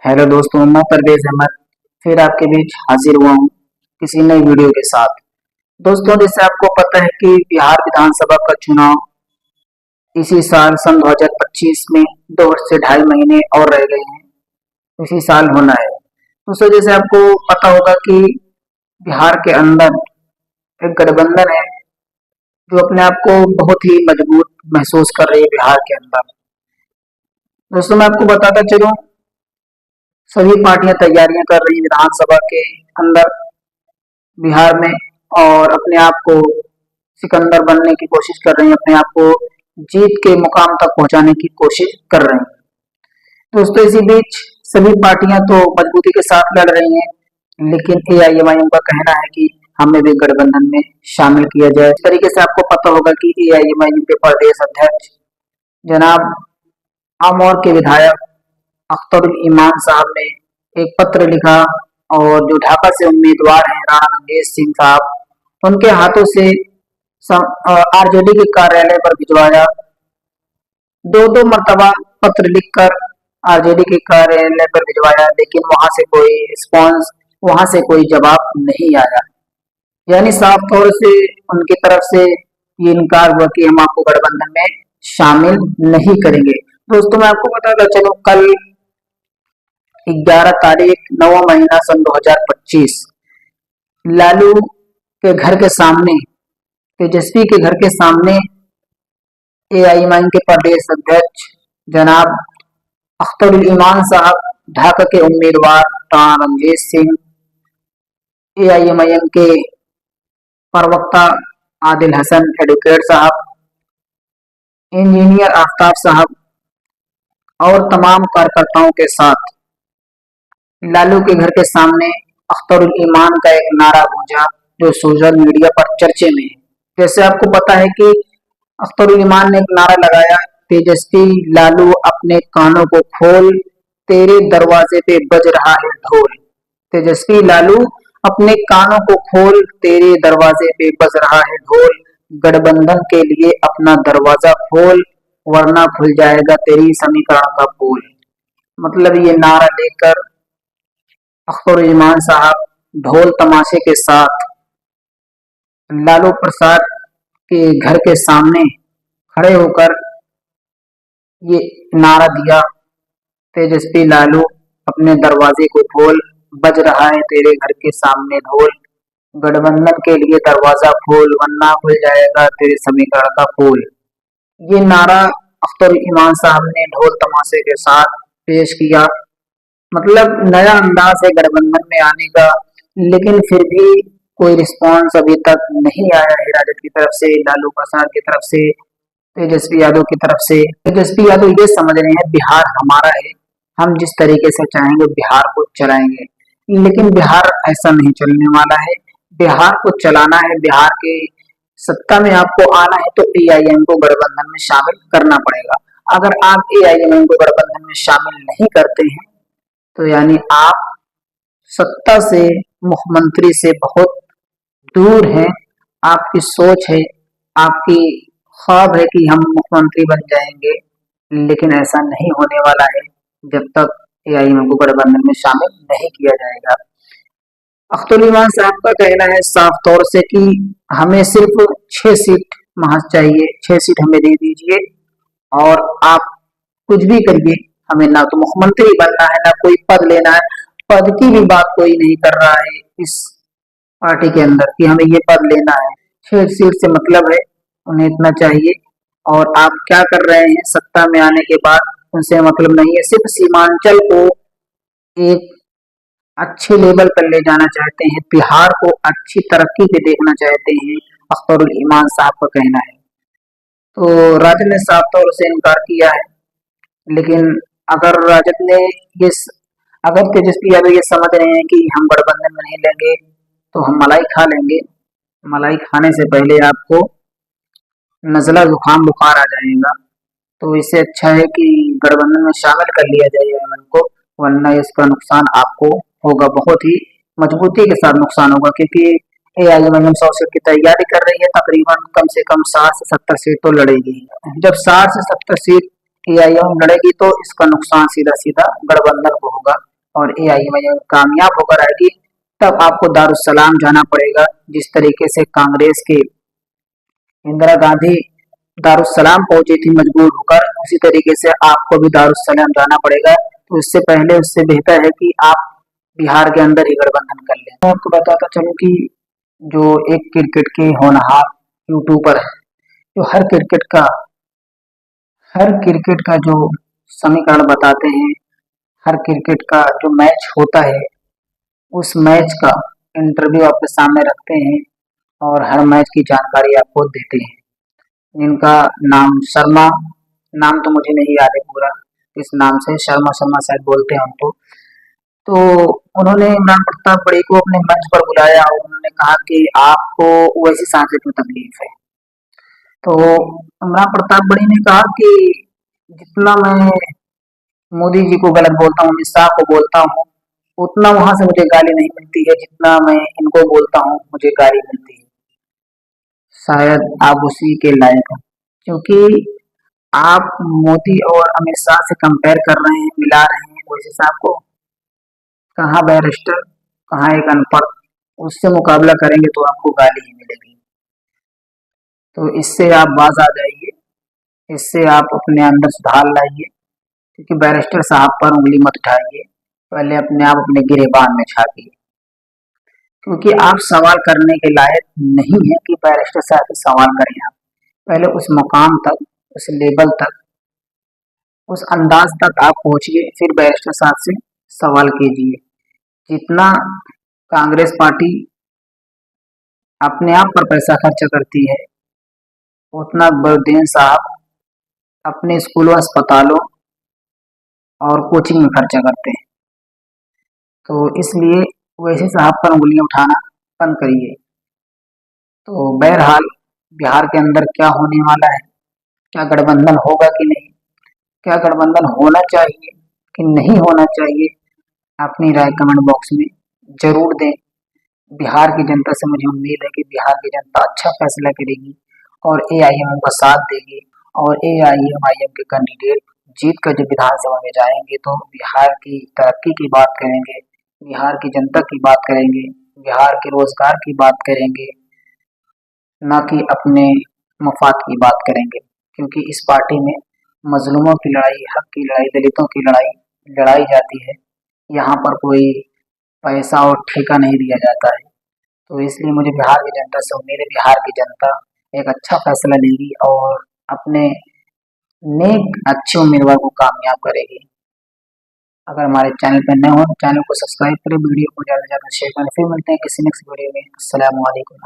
Hello दोस्तों, मैं परवेज अहमद फिर आपके बीच हाजिर हुआ हूँ किसी नई वीडियो के साथ। दोस्तों, जैसे आपको पता है कि बिहार विधानसभा का चुनाव इसी साल सन 2025 में 2 वर्ष से 2.5 महीने और रह गए हैं, इसी साल होना है। तो उस वजह से आपको पता होगा कि बिहार के अंदर एक गठबंधन है जो अपने आप को बहुत ही मजबूत महसूस कर रही है बिहार के अंदर। दोस्तों, मैं आपको बताता चलूं, सभी पार्टियां तैयारियां कर रही हैं विधानसभा के अंदर बिहार में, और अपने आप को सिकंदर बनने की कोशिश कर रही हैं, अपने आप को जीत के मुकाम तक पहुंचाने की कोशिश कर रहे हैं। दोस्तों, इसी बीच सभी पार्टियां तो मजबूती के साथ लड़ रही हैं, लेकिन एआईएमआईएम का कहना है कि हमें भी गठबंधन में शामिल किया जाए। इस तरीके से आपको पता होगा कि एआईएमआईएम के प्रदेश अध्यक्ष जनाब आमोर के विधायक अख्तरुल इमान साहब ने एक पत्र लिखा, और जो ढाका से उम्मीदवार हैं राणा रणधीर सिंह साहब, उनके हाथों से आरजेडी के कार्यालय पर भिजवाया। दो दो मर्तबा पत्र लिखकर आरजेडी के कार्यालय पर भिजवाया, लेकिन वहां से कोई रिस्पॉन्स, वहां से कोई जवाब नहीं आया। यानी साफ तौर से उनकी तरफ से ये इनकार हुआ कि हम आपको गठबंधन में शामिल नहीं करेंगे। दोस्तों, मैं आपको बताता चलूं, कल 11 तारीख 9वां महीना सन 2025 लालू के घर के सामने, तेजस्वी के घर के सामने एआईएमआईएम के प्रदेश अध्यक्ष जनाब अख्तरुल इमान साहब, ढाका के उम्मीदवार राणा रणधीर सिंह, एआईएमआईएम के प्रवक्ता आदिल हसन एडवोकेट साहब, इंजीनियर आफ्ताब साहब और तमाम कार्यकर्ताओं के साथ लालू के घर के सामने अख्तरुल ईमान का एक नारा गूंजा, जो सोशल मीडिया पर चर्चे में है। जैसे आपको पता है कि अख्तरुल ईमान ने एक नारा लगाया, तेजस्वी लालू अपने कानों को खोल, तेरे दरवाजे पे बज रहा है ढोल। तेजस्वी लालू अपने कानों को खोल, तेरे दरवाजे पे बज रहा है ढोल। गठबंधन के लिए अपना दरवाजा खोल, वरना खुल जाएगा तेरी समीकरण का पोल। मतलब ये नारा लेकर अख्तरुल इमान साहब ढोल तमाशे के साथ लालू प्रसाद के घर के सामने खड़े होकर ये नारा दिया, तेजस्वी लालू अपने दरवाजे को खोल, बज रहा है तेरे घर के सामने ढोल। गठबंधन के लिए दरवाजा खोल, वरना खुल जाएगा तेरे समीकरण का पोल। ये नारा अख्तरुल इमान साहब ने ढोल तमाशे के साथ पेश किया। मतलब नया अंदाज है गठबंधन में आने का, लेकिन फिर भी कोई रिस्पांस अभी तक नहीं आया है राजद की तरफ से, लालू प्रसाद की तरफ से, तेजस्वी यादव की तरफ से। तेजस्वी यादव ये समझ रहे हैं बिहार हमारा है, हम जिस तरीके से चाहेंगे बिहार को चलाएंगे, लेकिन बिहार ऐसा नहीं चलने वाला है। बिहार को चलाना है, बिहार के सत्ता में आपको आना है, तो एआईएम को गठबंधन में शामिल करना पड़ेगा। अगर आप एआईएम को गठबंधन में शामिल नहीं करते हैं, तो यानी आप सत्ता से, मुख्यमंत्री से बहुत दूर हैं। आपकी सोच है, आपकी ख्वाब है कि हम मुख्यमंत्री बन जाएंगे, लेकिन ऐसा नहीं होने वाला है जब तक एआईएम को गठबंधन में शामिल नहीं किया जाएगा। अख्तरुल इमान साहब का कहना है साफ तौर से कि हमें सिर्फ 6 सीट महज चाहिए, 6 सीट हमें दे दीजिए, और आप कुछ भी करिए, हमें ना तो मुख्यमंत्री बनना है, ना कोई पद लेना है। पद की भी बात कोई नहीं कर रहा है इस पार्टी के अंदर कि हमें ये पद लेना है। 6 सीट से मतलब है, उन्हें इतना चाहिए। और आप क्या कर रहे हैं सत्ता में आने के बाद, उनसे मतलब नहीं है। सिर्फ सीमांचल को एक अच्छे लेवल पर ले जाना चाहते हैं, बिहार को अच्छी तरक्की पे देखना चाहते हैं, अख्तरुल इमान साहब का कहना है। तो राजद ने साफ तौर से इनकार किया है, लेकिन अगर राजद ने ये अगर तेजस्वी यादव ये समझ रहे हैं कि हम गठबंधन में नहीं लेंगे तो हम मलाई खा लेंगे, मलाई खाने से पहले आपको नजला जुकाम बुखार आ जाएगा। तो इससे अच्छा है कि गठबंधन में शामिल कर लिया जाए एमएन को, वरना इसका नुकसान आपको होगा, बहुत ही मजबूती के साथ नुकसान होगा। क्योंकि एआईएमआईएम 100 सीट की तैयारी कर रही है, तकरीबन कम से कम 60 से 70 सीट तो लड़ेगी। जब 60 से 70 सीट एआईएम लड़ेगी तो इसका नुकसान सीधा सीधा गठबंधन को होगा। और एआईएमआईएम कामयाब होकर आएगी, तब आपको दारुसलाम जाना पड़ेगा। जिस तरीके से कांग्रेस के इंदिरा गांधी दारुसलाम पहुंची थी मजबूर होकर, उसी तरीके से आपको भी दारुसलाम जाना पड़ेगा। तो इससे पहले, उससे बेहतर है कि आप बिहार के अंदर ही गठबंधन कर लें। मैं आपको बताता चलूं कि जो एक क्रिकेट के होनहार यूट्यूबर है, जो हर क्रिकेट का जो समीकरण बताते हैं, हर क्रिकेट का जो मैच होता है, उस मैच का इंटरव्यू आपके सामने रखते हैं और हर मैच की जानकारी आपको देते हैं। इनका नाम शर्मा, नाम तो मुझे नहीं याद है पूरा, इस नाम से शर्मा शर्मा शायद बोलते हैं उनको। तो उन्होंने इमरान प्रताप बड़ी को अपने मंच पर बुलाया और उन्होंने कहा कि आपको वैसी सांस से क्यों तकलीफ है। तो इमरान प्रताप बड़ी ने कहा कि जितना मैं मोदी जी को गलत बोलता हूँ, अमित शाह को बोलता हूँ, उतना वहां से मुझे गाली नहीं मिलती है जितना मैं इनको बोलता हूँ मुझे गाली मिलती है। शायद आप उसी के लायक हैं, क्योंकि आप मोदी और अमित शाह से कंपेयर कर रहे हैं, मिला रहे हैं ओवैसी साहब को। कहाँ बैरिस्टर, कहाँ एक अनपढ़, उससे मुकाबला करेंगे तो आपको गाली ही मिलेगी। तो इससे आप बाज आ जाइए, इससे आप अपने अंदर सुधार लाइए, क्योंकि बैरिस्टर साहब पर उंगली मत उठाइए, पहले अपने आप अपने गिरेबान में झाँकिए, क्योंकि आप सवाल करने के लायक नहीं है कि बैरिस्टर साहब से सवाल करें। आप पहले उस मुकाम तक, उस लेवल तक, उस अंदाज तक आप पहुंचिए, फिर बैरिस्टर साहब से सवाल कीजिए। जितना कांग्रेस पार्टी अपने आप पर पैसा खर्च करती है, उतना बलदेव साहब अपने स्कूलों, अस्पतालों और कोचिंग में खर्चा करते हैं। तो इसलिए वैसे साहब पर उंगलियां उठाना बंद करिए। तो बहरहाल बिहार के अंदर क्या होने वाला है, क्या गठबंधन होगा कि नहीं, क्या गठबंधन होना चाहिए कि नहीं होना चाहिए, अपनी राय कमेंट बॉक्स में जरूर दें। बिहार की जनता से मुझे उम्मीद है कि बिहार की जनता अच्छा फैसला करेगी और एआईएमआईएम का साथ देगी, और एआईएमआईएम के कैंडिडेट जीत कर जब विधानसभा में जाएंगे तो बिहार की तरक्की की बात करेंगे, बिहार की जनता की बात करेंगे, बिहार के रोजगार की बात करेंगे, न कि अपने मफाद की बात करेंगे। क्योंकि इस पार्टी में मजलूमों की लड़ाई, हक की लड़ाई, दलितों की लड़ाई लड़ाई जाती है। यहाँ पर कोई पैसा और ठेका नहीं दिया जाता है। तो इसलिए मुझे बिहार की जनता से उम्मीद है, बिहार की जनता एक अच्छा फैसला लेगी और अपने नेक अच्छे उम्मीदवार को कामयाब करेगी। अगर हमारे चैनल पर नए हो तो चैनल को सब्सक्राइब करें, वीडियो को ज़्यादा से ज़्यादा शेयर करें। फिर मिलते हैं किसी नेक्स्ट वीडियो में। अस्सलामु अलैकुम।